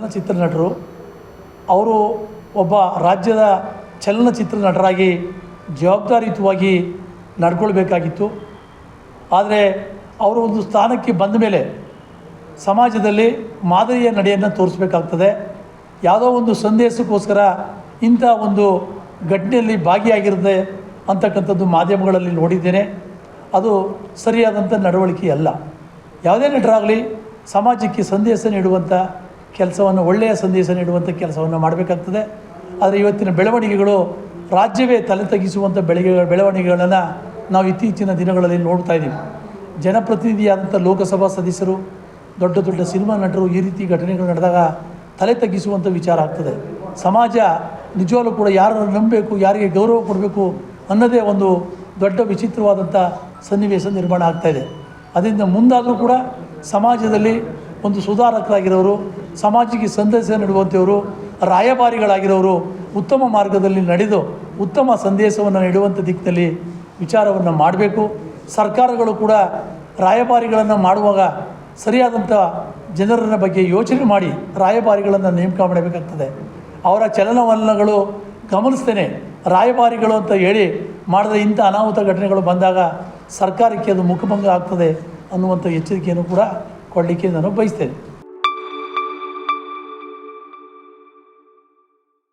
ಚಿತ್ರನಟರು ಅವರು ಒಬ್ಬ ರಾಜ್ಯದ ಚಲನಚಿತ್ರ ನಟರಾಗಿ ಜವಾಬ್ದಾರಿಯುತವಾಗಿ ನಡ್ಕೊಳ್ಬೇಕಾಗಿತ್ತು. ಆದರೆ ಅವರು ಒಂದು ಸ್ಥಾನಕ್ಕೆ ಬಂದ ಮೇಲೆ ಸಮಾಜದಲ್ಲಿ ಮಾದರಿಯ ನಡೆಯನ್ನು ತೋರಿಸಬೇಕಾಗ್ತದೆ. ಯಾವುದೋ ಒಂದು ಸಂದೇಶಕ್ಕೋಸ್ಕರ ಇಂಥ ಒಂದು ಘಟನೆಯಲ್ಲಿ ಭಾಗಿಯಾಗಿರುತ್ತೆ ಅಂತಕ್ಕಂಥದ್ದು ಮಾಧ್ಯಮಗಳಲ್ಲಿ ನೋಡಿದ್ದೇನೆ. ಅದು ಸರಿಯಾದಂಥ ನಡವಳಿಕೆ ಅಲ್ಲ. ಯಾವುದೇ ನಟರಾಗಲಿ ಸಮಾಜಕ್ಕೆ ಸಂದೇಶ ನೀಡುವಂಥ ಕೆಲಸವನ್ನು, ಒಳ್ಳೆಯ ಸಂದೇಶ ನೀಡುವಂಥ ಕೆಲಸವನ್ನು ಮಾಡಬೇಕಾಗ್ತದೆ. ಆದರೆ ಇವತ್ತಿನ ಬೆಳವಣಿಗೆಗಳು ರಾಜ್ಯವೇ ತಲೆ ತಗ್ಗಿಸುವಂಥ ಬೆಳವಣಿಗೆಗಳನ್ನು ನಾವು ಇತ್ತೀಚಿನ ದಿನಗಳಲ್ಲಿ ನೋಡ್ತಾ ಇದ್ದೀವಿ. ಜನಪ್ರತಿನಿಧಿಯಾದಂಥ ಲೋಕಸಭಾ ಸದಸ್ಯರು, ದೊಡ್ಡ ದೊಡ್ಡ ಸಿನಿಮಾ ನಟರು ಈ ರೀತಿ ಘಟನೆಗಳು ನಡೆದಾಗ ತಲೆ ತಗ್ಗಿಸುವಂಥ ವಿಚಾರ ಆಗ್ತದೆ. ಸಮಾಜ ನಿಜವಾಗ್ಲೂ ಕೂಡ ಯಾರನ್ನು ನಂಬಬೇಕು, ಯಾರಿಗೆ ಗೌರವ ಕೊಡಬೇಕು ಅನ್ನೋದೇ ಒಂದು ದೊಡ್ಡ ವಿಚಿತ್ರವಾದಂಥ ಸನ್ನಿವೇಶ ನಿರ್ಮಾಣ ಆಗ್ತಾಯಿದೆ. ಅದರಿಂದ ಮುಂದಾದರೂ ಕೂಡ ಸಮಾಜದಲ್ಲಿ ಒಂದು ಸುಧಾರಕರಾಗಿರೋರು, ಸಮಾಜಕ್ಕೆ ಸಂದೇಶ ನೀಡುವಂಥವರು, ರಾಯಭಾರಿಗಳಾಗಿರೋರು ಉತ್ತಮ ಮಾರ್ಗದಲ್ಲಿ ನಡೆದು ಉತ್ತಮ ಸಂದೇಶವನ್ನು ನೀಡುವಂಥ ದಿಕ್ಕಿನಲ್ಲಿ ವಿಚಾರವನ್ನು ಮಾಡಬೇಕು. ಸರ್ಕಾರಗಳು ಕೂಡ ರಾಯಭಾರಿಗಳನ್ನು ಮಾಡುವಾಗ ಸರಿಯಾದಂಥ ಜನರ ಬಗ್ಗೆ ಯೋಚನೆ ಮಾಡಿ ರಾಯಭಾರಿಗಳನ್ನು ನೇಮಕ ಮಾಡಬೇಕಾಗ್ತದೆ. ಅವರ ಚಲನವಲನಗಳು ಗಮನಿಸ್ತೇನೆ ರಾಯಭಾರಿಗಳು ಅಂತ ಹೇಳಿ ಮಾಡಿದ್ರೆ ಇಂಥ ಅನಾಹುತ ಘಟನೆಗಳು ಬಂದಾಗ ಸರ್ಕಾರಕ್ಕೆ ಅದು ಮುಖಭಂಗ ಆಗ್ತದೆ ಅನ್ನುವಂಥ ಎಚ್ಚರಿಕೆಯನ್ನು ಕೂಡ ಕೊಡಲಿಕ್ಕೆ ನಾನು ಬಯಸ್ತೇನೆ.